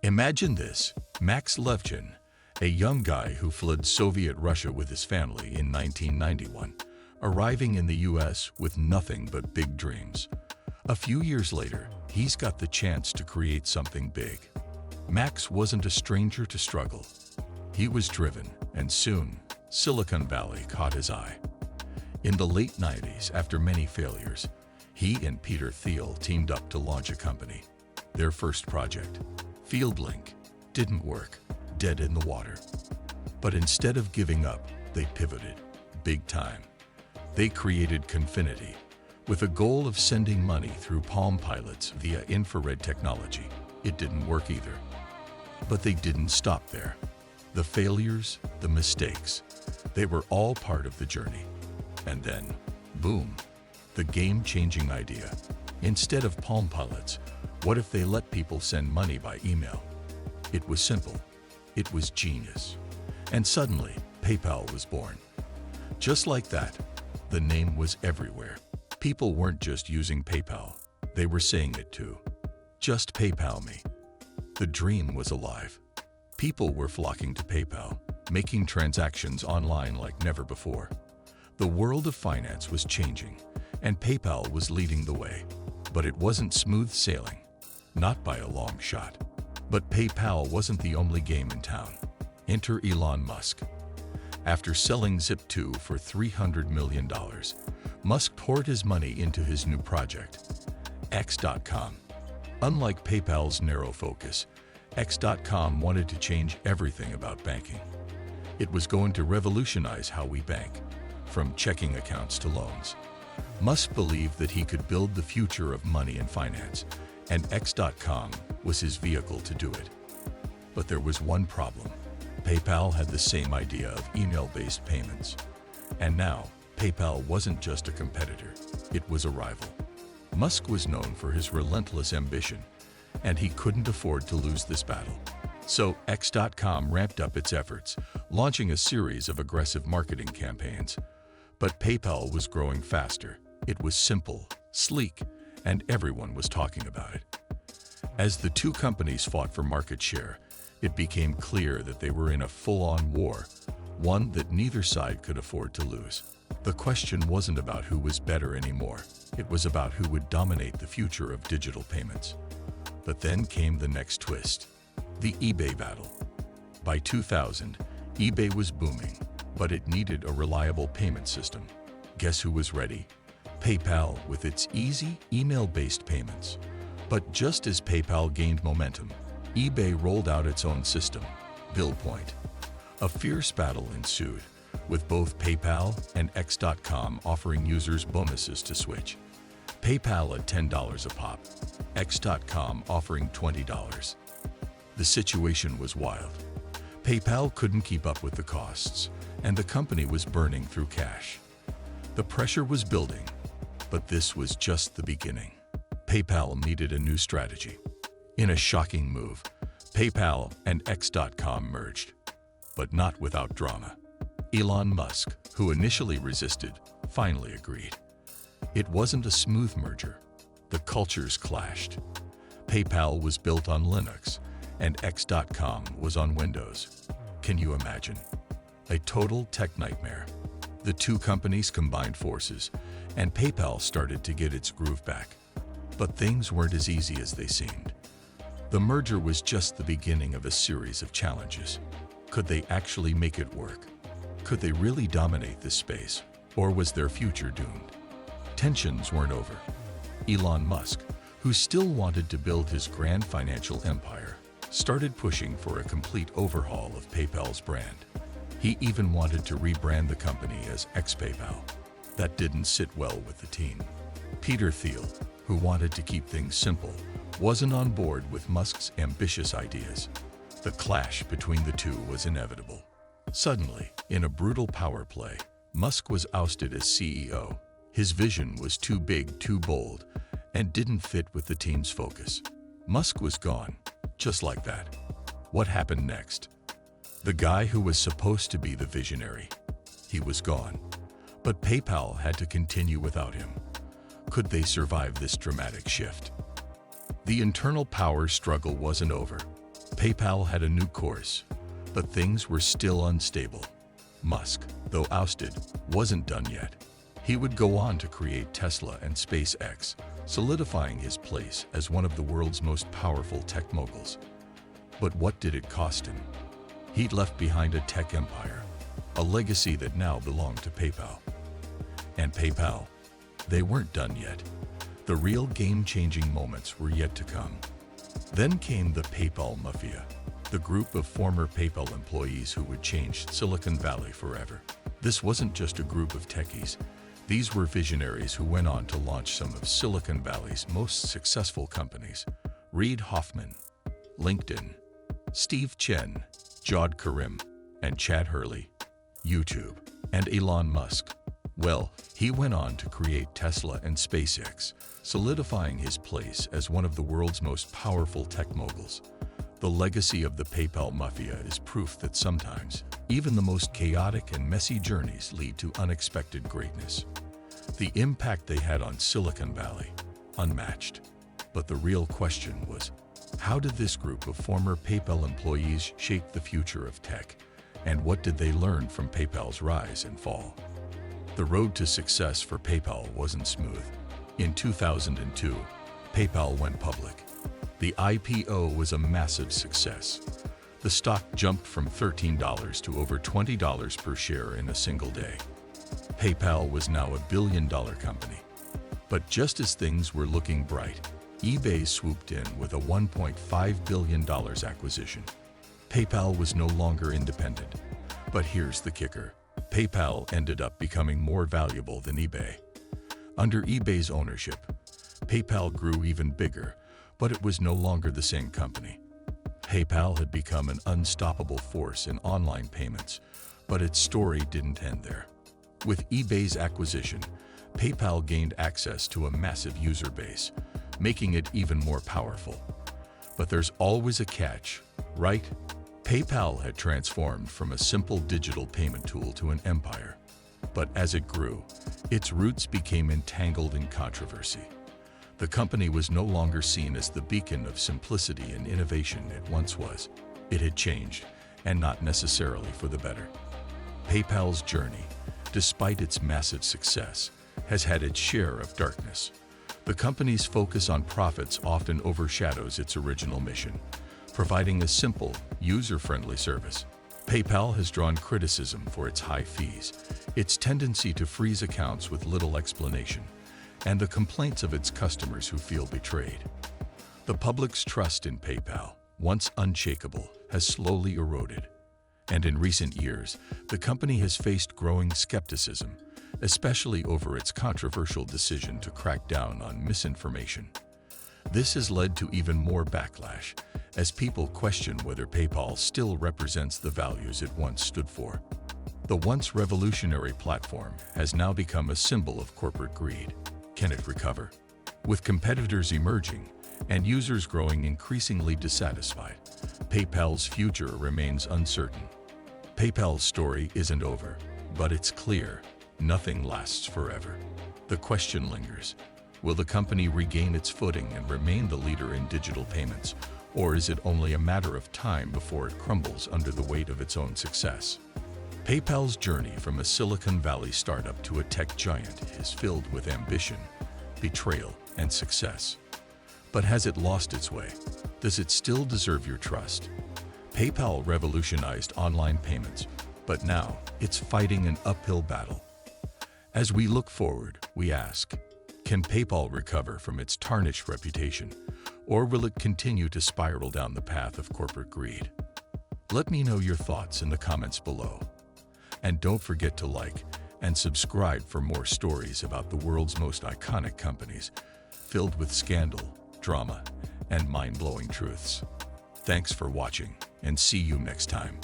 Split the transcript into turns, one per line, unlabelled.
Imagine this, Max Levchin, a young guy who fled Soviet Russia with his family in 1991, arriving in the US with nothing but big dreams. A few years later, he's got the chance to create something big. Max wasn't a stranger to struggle. He was driven, and soon, Silicon Valley caught his eye. In the late 90s, after many failures, he and Peter Thiel teamed up to launch a company. Their first project, FieldLink, didn't work, dead in the water. But instead of giving up, they pivoted, big time. They created Confinity, with a goal of sending money through Palm Pilots via infrared technology. It didn't work either. But they didn't stop there. The failures, the mistakes, they were all part of the journey. And then, boom, the game-changing idea. Instead of Palm Pilots, what if they let people send money by email? It was simple. It was genius. And suddenly, PayPal was born. Just like that, the name was everywhere. People weren't just using PayPal. They were saying it too. Just PayPal me. The dream was alive. People were flocking to PayPal, making transactions online like never before. The world of finance was changing, and PayPal was leading the way. But it wasn't smooth sailing. Not by a long shot. But PayPal wasn't the only game in town. Enter Elon Musk. After selling Zip2 for $300 million, Musk poured his money into his new project, X.com. Unlike PayPal's narrow focus, X.com wanted to change everything about banking. It was going to revolutionize how we bank, from checking accounts to loans. Musk believed that he could build the future of money and finance, and X.com was his vehicle to do it. But there was one problem. PayPal had the same idea of email-based payments. And now, PayPal wasn't just a competitor, it was a rival. Musk was known for his relentless ambition, and he couldn't afford to lose this battle. So X.com ramped up its efforts, launching a series of aggressive marketing campaigns. But PayPal was growing faster. It was simple, sleek, and everyone was talking about it. As the two companies fought for market share, it became clear that they were in a full-on war, one that neither side could afford to lose. The question wasn't about who was better anymore. It was about who would dominate the future of digital payments. But then came the next twist, the eBay battle. By 2000, eBay was booming, but it needed a reliable payment system. Guess who was ready? PayPal, with its easy, email-based payments. But just as PayPal gained momentum, eBay rolled out its own system, BillPoint. A fierce battle ensued, with both PayPal and X.com offering users bonuses to switch. PayPal at $10 a pop, X.com offering $20. The situation was wild. PayPal couldn't keep up with the costs, and the company was burning through cash. The pressure was building, but this was just the beginning. PayPal needed a new strategy. In a shocking move, PayPal and X.com merged, but not without drama. Elon Musk, who initially resisted, finally agreed. It wasn't a smooth merger. The cultures clashed. PayPal was built on Linux, and X.com was on Windows. Can you imagine? A total tech nightmare. The two companies combined forces, and PayPal started to get its groove back. But things weren't as easy as they seemed. The merger was just the beginning of a series of challenges. Could they actually make it work? Could they really dominate this space, or was their future doomed? Tensions weren't over. Elon Musk, who still wanted to build his grand financial empire, started pushing for a complete overhaul of PayPal's brand. He even wanted to rebrand the company as ex-PayPal. That didn't sit well with the team. Peter Thiel, who wanted to keep things simple, wasn't on board with Musk's ambitious ideas. The clash between the two was inevitable. Suddenly, in a brutal power play, Musk was ousted as CEO. His vision was too big, too bold, and didn't fit with the team's focus. Musk was gone, just like that. What happened next? The guy who was supposed to be the visionary, he was gone. But PayPal had to continue without him. Could they survive this dramatic shift? The internal power struggle wasn't over. PayPal had a new course, but things were still unstable. Musk, though ousted, wasn't done yet. He would go on to create Tesla and SpaceX, solidifying his place as one of the world's most powerful tech moguls. But what did it cost him? He'd left behind a tech empire, a legacy that now belonged to PayPal. And PayPal, they weren't done yet. The real game-changing moments were yet to come. Then came the PayPal Mafia, the group of former PayPal employees who would change Silicon Valley forever. This wasn't just a group of techies. These were visionaries who went on to launch some of Silicon Valley's most successful companies: Reid Hoffman, LinkedIn, Steve Chen, Jod Karim, and Chad Hurley, YouTube, and Elon Musk. Well, he went on to create Tesla and SpaceX, solidifying his place as one of the world's most powerful tech moguls. The legacy of the PayPal Mafia is proof that sometimes, even the most chaotic and messy journeys lead to unexpected greatness. The impact they had on Silicon Valley, unmatched. But the real question was, how did this group of former PayPal employees shape the future of tech? And what did they learn from PayPal's rise and fall? The road to success for PayPal wasn't smooth. In 2002, PayPal went public. The IPO was a massive success. The stock jumped from $13 to over $20 per share in a single day. PayPal was now a billion-dollar company. But just as things were looking bright, eBay swooped in with a $1.5 billion acquisition. PayPal was no longer independent. But here's the kicker. PayPal ended up becoming more valuable than eBay. Under eBay's ownership, PayPal grew even bigger, but it was no longer the same company. PayPal had become an unstoppable force in online payments, but its story didn't end there. With eBay's acquisition, PayPal gained access to a massive user base, making it even more powerful. But there's always a catch, right? PayPal had transformed from a simple digital payment tool to an empire. But as it grew, its roots became entangled in controversy. The company was no longer seen as the beacon of simplicity and innovation it once was. It had changed, and not necessarily for the better. PayPal's journey, despite its massive success, has had its share of darkness. The company's focus on profits often overshadows its original mission, providing a simple, user-friendly service. PayPal has drawn criticism for its high fees, its tendency to freeze accounts with little explanation, and the complaints of its customers who feel betrayed. The public's trust in PayPal, once unshakable, has slowly eroded. And in recent years, the company has faced growing skepticism, especially over its controversial decision to crack down on misinformation. This has led to even more backlash, as people question whether PayPal still represents the values it once stood for. The once revolutionary platform has now become a symbol of corporate greed. Can it recover? With competitors emerging and users growing increasingly dissatisfied, PayPal's future remains uncertain. PayPal's story isn't over, but it's clear, nothing lasts forever. The question lingers. Will the company regain its footing and remain the leader in digital payments, or is it only a matter of time before it crumbles under the weight of its own success? PayPal's journey from a Silicon Valley startup to a tech giant is filled with ambition, betrayal, and success. But has it lost its way? Does it still deserve your trust? PayPal revolutionized online payments, but now it's fighting an uphill battle. As we look forward, we ask, can PayPal recover from its tarnished reputation, or will it continue to spiral down the path of corporate greed? Let me know your thoughts in the comments below. And don't forget to like and subscribe for more stories about the world's most iconic companies, filled with scandal, drama, and mind-blowing truths. Thanks for watching, and see you next time.